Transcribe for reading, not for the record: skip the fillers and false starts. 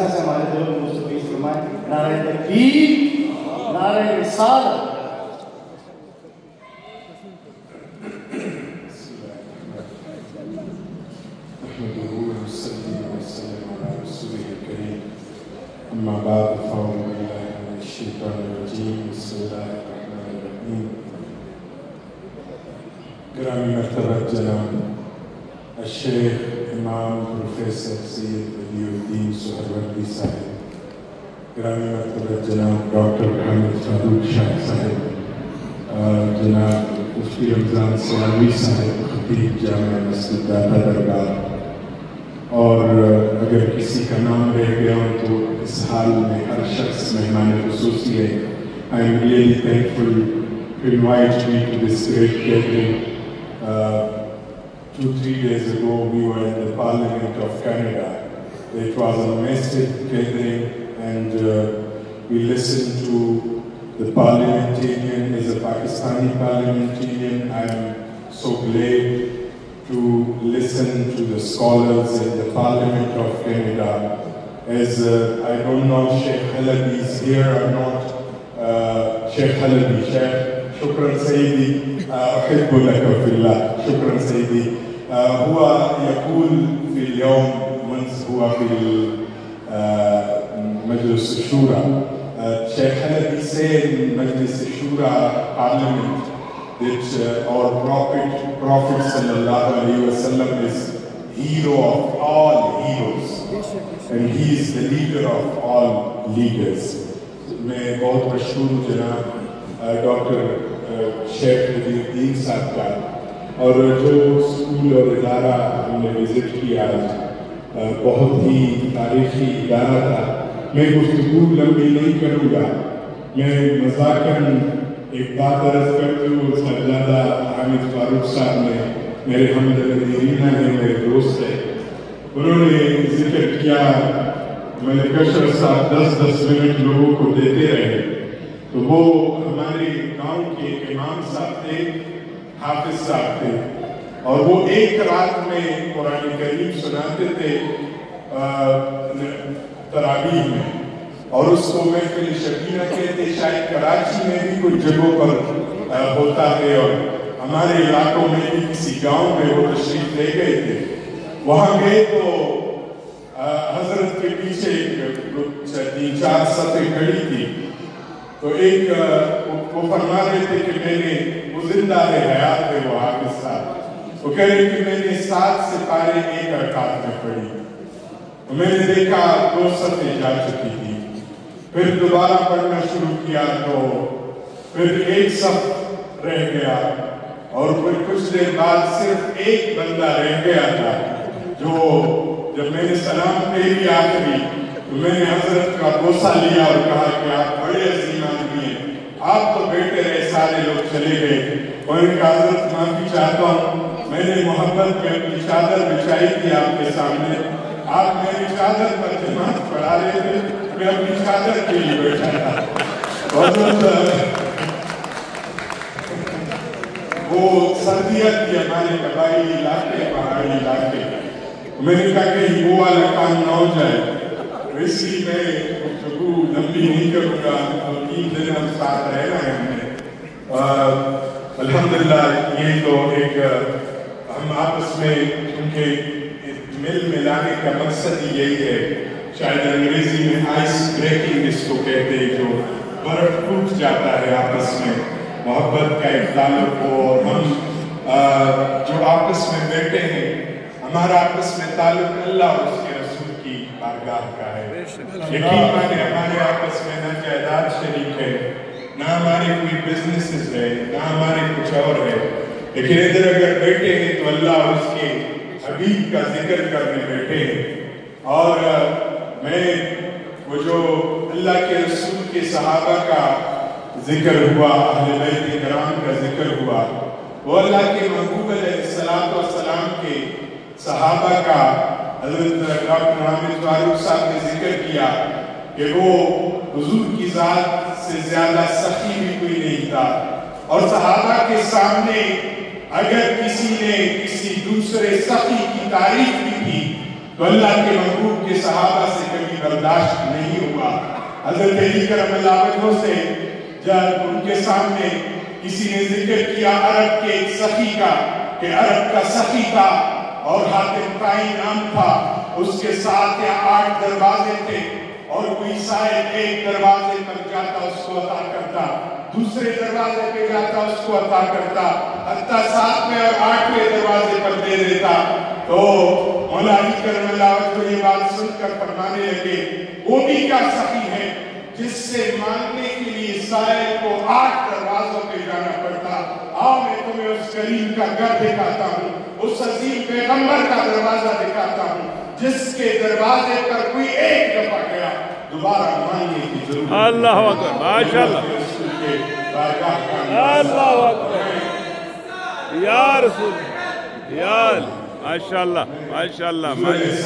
احساس سے ہمارے دلوں میں مستفیض فرمائے. نعرہ تکبیر، نعرہ رسالت. أما بعد فأعوذ بالله من الشيطان الرجيم بسم الله الرحمن الرحيم. گرامی مرتبہ جناب الشیخ امام پروفیسر سید ولی الدین سہروردی صاحب، گرامی مرتبہ جناب ڈاکٹر حامد فاروق شاہ صاحب، جناب مفتی رمضان سلامی صاحب خطیب جامع مسجد داتا درگاہ، اور اگر کسی کا نام رہ گیا ہو تو اس حال میں ہر شخص مہمان خصوصی ہے. I am really thankful to invite me to this great gathering. 2-3 days ago we were in the Parliament of Canada. It was a massive gathering and we listened to the parliamentarian. As a Pakistani parliamentarian, I am so glad to listen to the scholars in the Parliament of Canada. As I don't know Sheikh Halabi is here or not. Sheikh Halabi, Sheikh, shukran Sayyidi, أحب لك في الله. شكرا سيدي. هو يقول في اليوم منذ هو في مجلس الشورى. Sheikh Halabi said in Majlis al-Shura Parliament that our Prophet sallallahu alayhi wa sallam is hero of all heroes and he is the leader of all leaders. میں بہت مشہور ہوں جناب ڈاکٹر شیخ ولی الدین صاحب کا، اور جو اسکول اور ادارہ ہم نے وزٹ کیا آج بہت ہی تاریخی ادارہ تھا. میں گفتگو لمبی نہیں کروں گا، میں مذاکراً ایک بات عرض کرتے ہوئے سجادہ حامد فاروق صاحب نے، میرے حمد الدینہ ہیں، میرے دوست ہیں، انہوں نے ذکر کیا ملک اشرف صاحب 10-10 منٹ لوگوں کو دیتے رہے. تو وہ ہمارے گاؤں کے ایک امام صاحب تھے، حافظ صاحب تھے، اور وہ ایک رات میں قرآن کریم سناتے تھے تراویح میں، اور اس کو محفل شبینہ کہتے. شاید کراچی میں بھی کچھ جگہوں پر ہوتا ہے اور ہمارے علاقوں میں بھی کسی گاؤں میں وہ تشریف لے گئے تھے. وہاں گئے تو حضرت کے پیچھے 3-4 صفیں کھڑی تھی. تو ایک وہ فرما رہے تھے کہ میں نے وہ زندہ حیات ہے وہ حافظ صاحب، وہ کہہ رہے کہ میں نے 7 سپارے ایک رکعت میں پڑھی. میں نے دیکھا 2 صفیں جا چکی تھی، پھر دوبارہ پڑھنا شروع کیا تو پھر 1 صف رہ گیا، اور پھر کچھ دیر بعد صرف 1 بندہ رہ گیا تھا. جو جب میں نے سلام پھیری آخری تو میں نے حضرت کا بوسہ لیا اور کہا کہ آپ بڑے عظیم آدمی ہیں، آپ تو بیٹے رہے، سارے لوگ چلے گئے. اور ان کا حضرت معافی چاہتا ہوں، میں نے محبت میں اپنی چادر بچھائی تھی آپ کے سامنے، آپ میری چادر پر جماعت پڑھا رہے تھے، میں اپنی چادر کے لیے بیٹھا تھا. وہ سردیاں تھی ہمارے قبائلی علاقے، پہاڑی علاقے. میں نے کہا کہ وہ والا کام نہ ہو جائے، اس لیے میں گفتگو لمبی نہیں کروں گا. 3 دن ہم ساتھ رہنا ہے ہم نے. الحمدللہ یہ تو ایک ہم آپس میں کیونکہ مل ملانے کا مقصد ہی یہی ہے. شاید انگریزی میں آئس بریکنگ اس کو کہتے ہیں، جو برف ٹوٹ جاتا ہے آپس میں، محبت کا ایک تعلق ہو. اور ہم جو آپس میں بیٹھے ہیں، ہمارا آپس میں تعلق اللہ اور اس کے رسول کی بارگاہ کا ہے. یقین مانے ہمارے آپس میں نہ جائیداد شریک ہے، نہ ہمارے کوئی بزنسز ہے، نہ ہمارے کچھ اور ہے، لیکن ادھر اگر بیٹھے ہیں تو اللہ اور اس کے حبیب کا ذکر کرنے بیٹھے ہیں. اور میں وہ جو اللہ کے رسول کے صحابہ کا ذکر ہوا، اہل بیت کرام کا ذکر ہوا، وہ اللہ کے محبوب علیہ السلام کے صحابہ کا حضرت ڈاکٹر حامد فاروق صاحب نے ذکر کیا کہ وہ حضور کی ذات سے زیادہ سخی بھی کوئی نہیں تھا. اور صحابہ کے سامنے اگر کسی نے کسی دوسرے سخی کی تعریف کی تھی تو اللہ کے محبوب کے صحابہ سے کبھی برداشت نہیں ہوا۔ حضرت علی کرم اللہ وجہہ سے جب ان کے سامنے کسی نے ذکر کیا عرب کے ایک سخی کا کہ عرب کا سخی تھا اور حاتم طائی نام تھا، اس کے 7 یا 8 دروازے تھے اور کوئی سائل ایک دروازے پر جاتا اس کو عطا کرتا، دوسرے دروازے پہ جاتا اس کو عطا کرتا، حتیٰ 7ویں اور 8ویں دروازے پر دے دیتا۔ تو مولا علی کرم اللہ وجہہ یہ بات سن کر فرمانے لگے وہ بھی کیا سخی ہے جس سے مانگنے کے لیے سائل کو 8 دروازوں پہ جانا پڑتا۔ آؤ میں تمہیں اس کریم کا گھر دکھاتا ہوں، اس عظیم پیغمبر کا دروازہ دکھاتا ہوں جس کے دروازے پر کوئی ایک دفعہ گیا دوبارہ مانگنے کی ضرورت۔ اللہ اکبر، ماشاءاللہ، اللہ اکبر، یا رسول، یا ماشاءاللہ، ماشاءاللہ، ماشاءاللہ۔